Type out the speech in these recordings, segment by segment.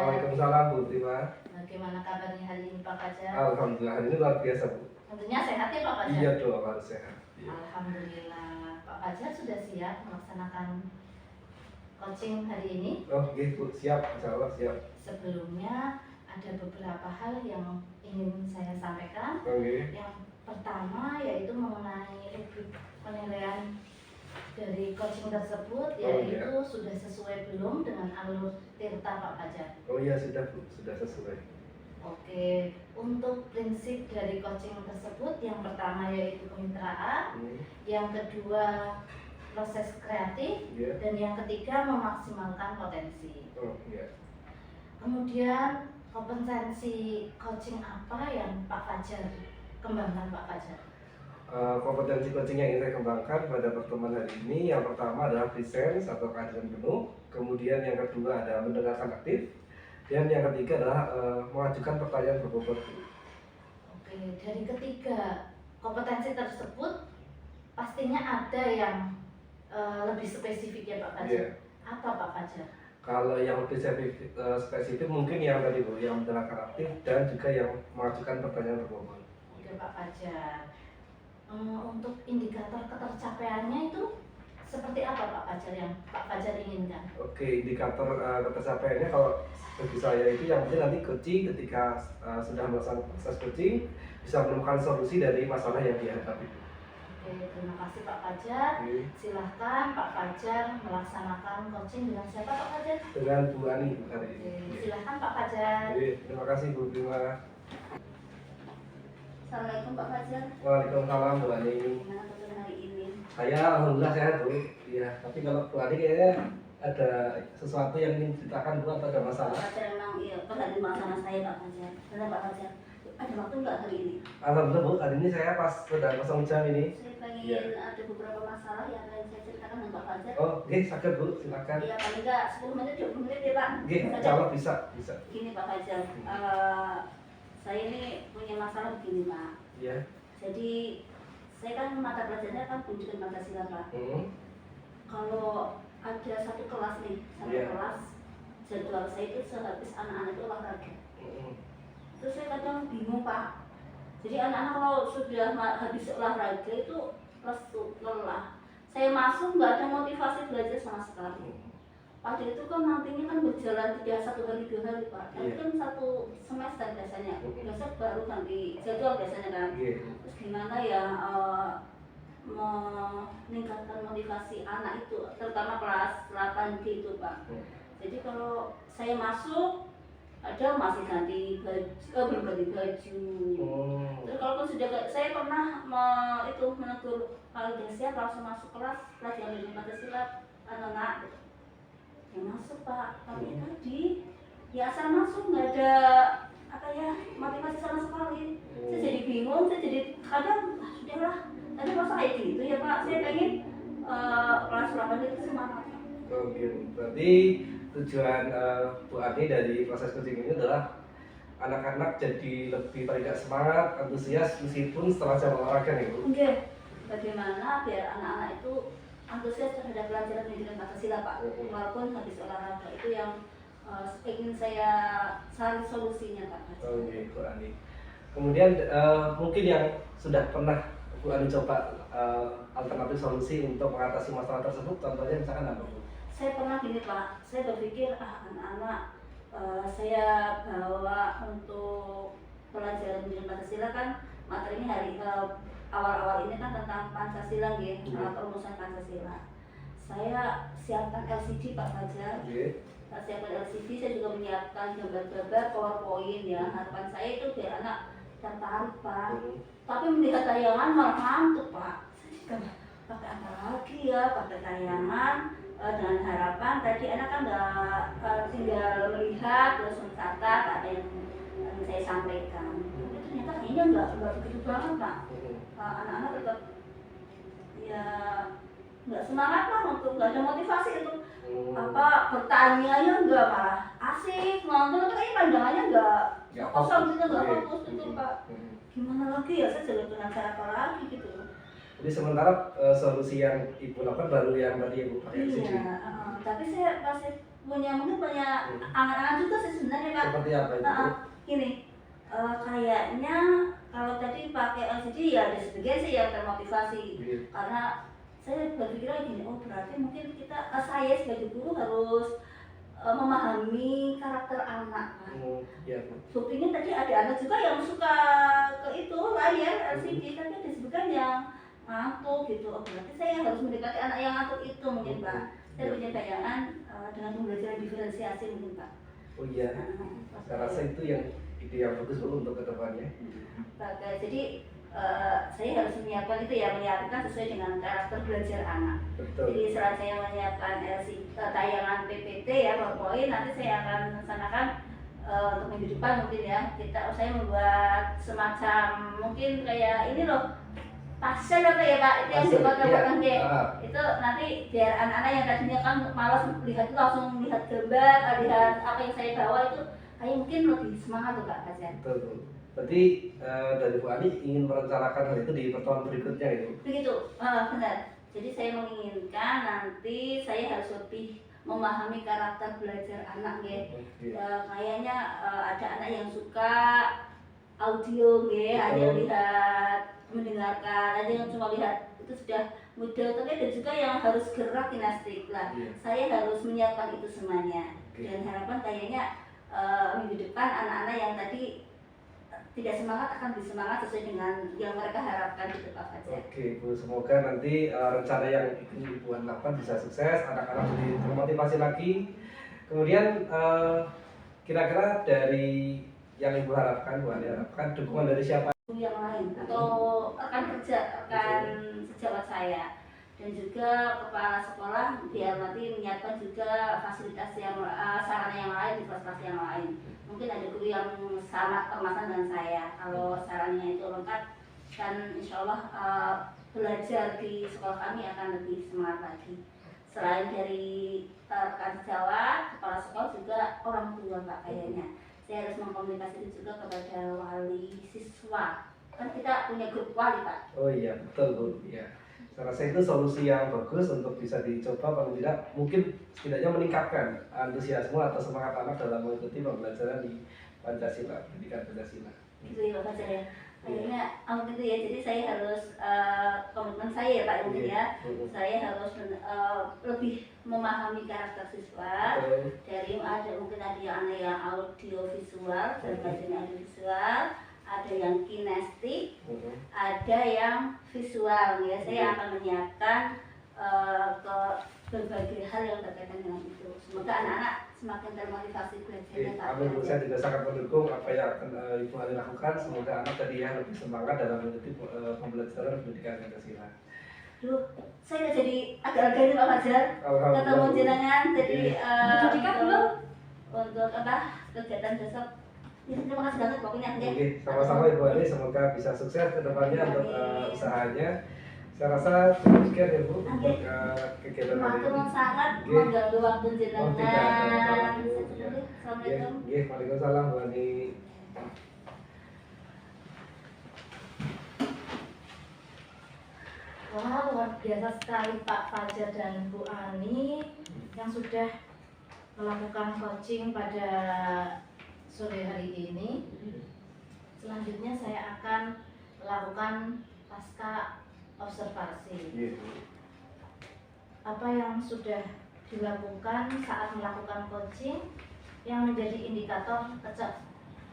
Waalaikumsalam Bu Prima. Bagaimana kabarnya hari ini Pak Fajar? Alhamdulillah hari ini luar biasa Bu. Tentunya sehat ya Pak Fajar? Iya dong, harus sehat. Iya. Alhamdulillah. Pak Fajar sudah siap melaksanakan coaching hari ini? Oh gitu, siap, insya Allah siap. Sebelumnya ada beberapa hal yang ingin saya sampaikan. Oke. Yang pertama yaitu mengenai penilaian dari coaching tersebut, yaitu sudah sesuai belum dengan alur tirta Pak Fajar? Oh iya sudah Bu, sudah sesuai. Oke, untuk prinsip dari coaching tersebut yang pertama yaitu kemitraan, yang kedua proses kreatif, dan yang ketiga memaksimalkan potensi. Kemudian kompetensi coaching apa yang Pak Fajar kembangkan Pak Fajar? Kompetensi coaching yang ingin saya kembangkan pada pertemuan hari ini, yang pertama adalah presence atau kehadiran penuh, kemudian yang kedua adalah mendengarkan aktif, dan yang ketiga adalah mengajukan pertanyaan berbobot. Oke, dari ketiga kompetensi tersebut pastinya ada yang lebih spesifik ya Pak Fajar. Apa Pak Fajar? Kalau yang lebih spesifik mungkin yang tadi Bu, yang mendengarkan aktif dan juga yang mengajukan pertanyaan berbobot. Oke Pak Fajar. Untuk indikator ketercapaiannya itu seperti apa Pak Fajar yang Pak Fajar inginkan? Oke, indikator ketercapaiannya kalau bagi saya itu yang penting nanti coaching ketika sudah melaksanakan proses coaching bisa menemukan solusi dari masalah yang dihadapi. Oke, terima kasih Pak Fajar. Silahkan Pak Fajar melaksanakan coaching dengan siapa Pak Fajar? Dengan Bu Ani hari ini. Silahkan Pak Fajar. Terima kasih Bu Prima. Assalamualaikum Pak Fajar. Waalaikumsalam Bu Ani. Gimana kabar hari ini? Saya alhamdulillah sehat Bu. Iya, tapi kalau Bu Ani kayaknya ada sesuatu yang ingin diceritakan Bu atau ada masalah? Pak Fajar memang iya, perhatian masalah saya Pak Fajar. Benar Pak Fajar. Ada waktu nggak hari ini? Alhamdulillah Bu, hari ini saya pas sedang kosong jam ini. Saya pengen ada beberapa masalah yang akan saya ceritakan dengan Pak Fajar. Oh, oke, sakit Bu, silakan. Iya, paling nggak 10 menit, 20 menit ya Pak. Oke, insya Allah bisa. Gini Pak Fajar, saya ini punya masalah begini Pak. Iya. Jadi saya kan mata pelajarannya kan pendidikan Pancasila Pak. Kalau ada satu kelas nih, kelas jadwal saya itu sehabis anak-anak itu olahraga. Terus saya kadang bingung Pak. Jadi anak-anak kalau sudah habis olahraga itu lelah. Saya masuk nggak ada motivasi belajar sama sekali. Padahal itu kan nantinya kan berjalan tidak 1 hari 2 hari Pak. Tapi kan 1 semester biasanya. Besok baru ganti jadwal biasanya kan. Terus gimana ya meningkatkan motivasi anak itu, terutama kelas 8D itu Pak. Jadi kalau saya masuk ada masih ganti baju, belum ganti baju. Terus kalaupun sudah saya pernah menegur kalau udah siap langsung masuk kelas pelajaran dari Pancasila anak-anak gitu. Ya masuk Pak, tapi tadi ya asal masuk nggak ada motivasi sama sekali. Saya jadi bingung, saya jadi kadang sudahlah, tadi masa kayak gitu ya Pak. Saya pengen kelas 8 itu semangat. Oh gitu. Berarti tujuan Bu Ani dari proses coaching ini adalah anak-anak jadi lebih paling semangat, antusias meskipun setelah jam olahraga nih Bu. Oke. Bagaimana biar anak-anak itu antusias terhadap pelajaran pendidikan Pancasila Pak, walaupun habis olahraga. Itu yang ingin saya cari solusinya Pak. Oke, Bu Ani. Kemudian mungkin yang sudah pernah Bu Ani coba alternatif solusi untuk mengatasi masalah tersebut, contohnya misalkan apa Bu? Saya pernah gini Pak, saya berpikir anak-anak saya bawa untuk pelajaran pendidikan Pancasila kan materinya hari awal-awal ini kan tentang Pancasila gitu, perumusan Pancasila. Saya siapkan LCD Pak Fajar. Saya siapkan LCD, saya juga menyiapkan gambar-gambar PowerPoint ya. Harapan saya itu biar anak tertarik Pak. Tapi melihat tayangan malah ngantuk Pak. Saya juga pakai apa lagi ya, pakai tayangan dengan harapan tadi anak kan nggak tinggal melihat terus mencatat apa yang saya sampaikan. Tapi ternyata kayaknya nggak begitu banget Pak. Anak-anak tetap ya nggak semangat lah, untuk nggak ada motivasi untuk bertanya ya nggak, malah asik nonton tapi kayaknya pandangannya nggak kosong gitu, nggak fokus gitu Pak. Gimana lagi ya, saya jadi penasaran apa lagi gitu. Jadi sementara solusi yang Ibu lakukan baru yang tadi Ibu pakai LCD. Iya, tapi saya masih mungkin punya angan-angan juga sih sebenarnya Pak. Seperti apa itu? Gini, kayaknya kalau tadi pakai LCD ya ada sebagian sih yang termotivasi, karena saya berpikir gini, oh berarti mungkin saya sebagai guru harus memahami karakter anak kan. Buktinya tadi ada anak juga yang suka ke itu layar LCD, tapi ada sebagian yang ngantuk gitu. Oh, berarti saya harus mendekati anak yang ngantuk itu mungkin Pak. Saya punya bayangan dengan pembelajaran diferensiasi mungkin Pak. Oh iya, saya rasa itu yang ide yang bagus untuk kedepannya. Jadi saya harus menyiapkan itu ya, menyiapkan sesuai dengan karakter belajar anak. Betul. Jadi setelah saya menyiapkan tayangan PPT ya, PowerPoint, nanti saya akan melaksanakan untuk minggu depan mungkin ya. Saya membuat semacam mungkin kayak ini loh, pasien apa ya Pak, itu yang dipotong-potong deh. Itu nanti biar anak-anak yang tadinya kan malas lihat itu langsung lihat gambar, lihat apa yang saya bawa itu kayak mungkin lebih semangat tuh Pak Fajar. Betul. Berarti dari Bu Ani ingin merencanakan hal itu di pertemuan berikutnya itu? Begitu, benar. Jadi saya menginginkan nanti saya harus lebih memahami karakter belajar anak ya. Kayaknya ada anak yang suka audio ya, ada yang lihat mendengarkan, ada yang cuma lihat itu sudah mudah, tapi ada juga yang harus gerak kinestetik lah. Saya harus menyiapkan itu semuanya. Dan harapan kayaknya minggu depan anak-anak yang tadi tidak semangat akan bersemangat sesuai dengan yang mereka harapkan gitu Pak Fajar. Oke Bu, semoga nanti rencana yang ingin Ibu lakukan bisa sukses, anak-anak jadi termotivasi lagi. Kemudian kira-kira dari yang Ibu harapkan, Bu Ani harapkan dukungan dari siapa? Yang lain atau rekan kerja, rekan sejawat saya, dan juga kepala sekolah biar nanti menyiapkan juga fasilitas yang sarana yang lain di kelas-kelas yang lain. Mungkin ada guru yang sama kemasan dengan saya, kalau sarannya itu lengkap, dan insya Allah belajar di sekolah kami akan lebih semangat lagi. Selain dari rekan sejawat, kepala sekolah juga orang tua Pak kayaknya. Saya harus mengkomunikasikan juga kepada wali siswa. Kan kita punya grup wali Pak. Oh iya, betul Bu. Ya. Saya rasa itu solusi yang bagus untuk bisa dicoba, paling tidak mungkin setidaknya meningkatkan antusiasme atau semangat anak dalam mengikuti pembelajaran di Pancasila, pendidikan Pancasila. Gitu ya Pak Fajar ya. Kayaknya gitu ya. Jadi saya harus komitmen saya ya Pak mungkin ya. Saya harus lebih memahami karakter siswa. Dari mungkin ada yang audio visual, dan belajarnya audio visual. Ada yang kinestik, ada yang visual ya. Saya akan menyiapkan ke berbagai hal yang berkaitan dengan itu. Semoga anak-anak semakin termotivasi belajarnya. Amin. Saya juga sangat mendukung apa yang akan Ibu Ani lakukan. Semoga anak tadi ya lebih semangat dalam mengikuti pembelajaran pendidikan Pancasila. Saya jadi agak-agak ini Pak Fajar. Ketemu jenengan jadi untuk kegiatan besok. Ya, terima kasih banget pokoknya. Oke, sama-sama Ibu Ani, semoga bisa sukses ke depannya untuk usahanya. Saya rasa cukup sekian ya Bu untuk kegiatan hari ini. Sangat mengganggu waktu jenengan. Assalamualaikum. Waalaikumsalam Bu Ani. Wah, luar biasa sekali Pak Fajar dan Bu Ani yang sudah melakukan coaching pada sore hari ini. Selanjutnya saya akan melakukan pasca observasi. Apa yang sudah dilakukan saat melakukan coaching yang menjadi indikator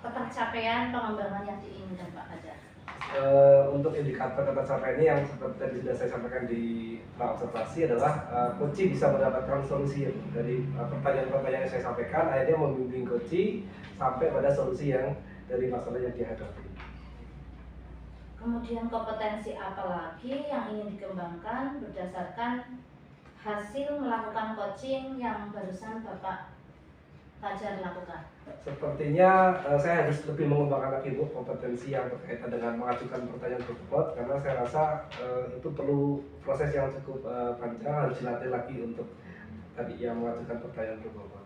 ketercapaian pengembangan yang diinginkan Pak Fajar? Untuk indikator ketercapaian ini yang seperti tadi sudah saya sampaikan di observasi adalah coach bisa mendapatkan solusi dari pertanyaan-pertanyaan yang saya sampaikan, akhirnya membimbing coach sampai pada solusi yang dari masalah yang dihadapi. Kemudian kompetensi apa lagi yang ingin dikembangkan berdasarkan hasil melakukan coaching yang barusan Bapak Fajar lakukan? Sepertinya saya harus lebih mengembangkan lagi Bu kompetensi yang berkaitan dengan mengajukan pertanyaan berbobot, karena saya rasa itu perlu proses yang cukup panjang, harus dilatih lagi untuk tadi yang mengajukan pertanyaan berbobot.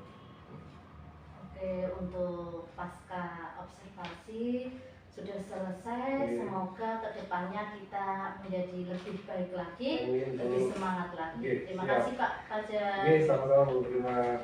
Oke, untuk pasca observasi sudah selesai. Semoga kedepannya kita menjadi lebih baik lagi, lebih semangat lagi. Terima kasih Pak Fajar. Sama-sama Bu, terima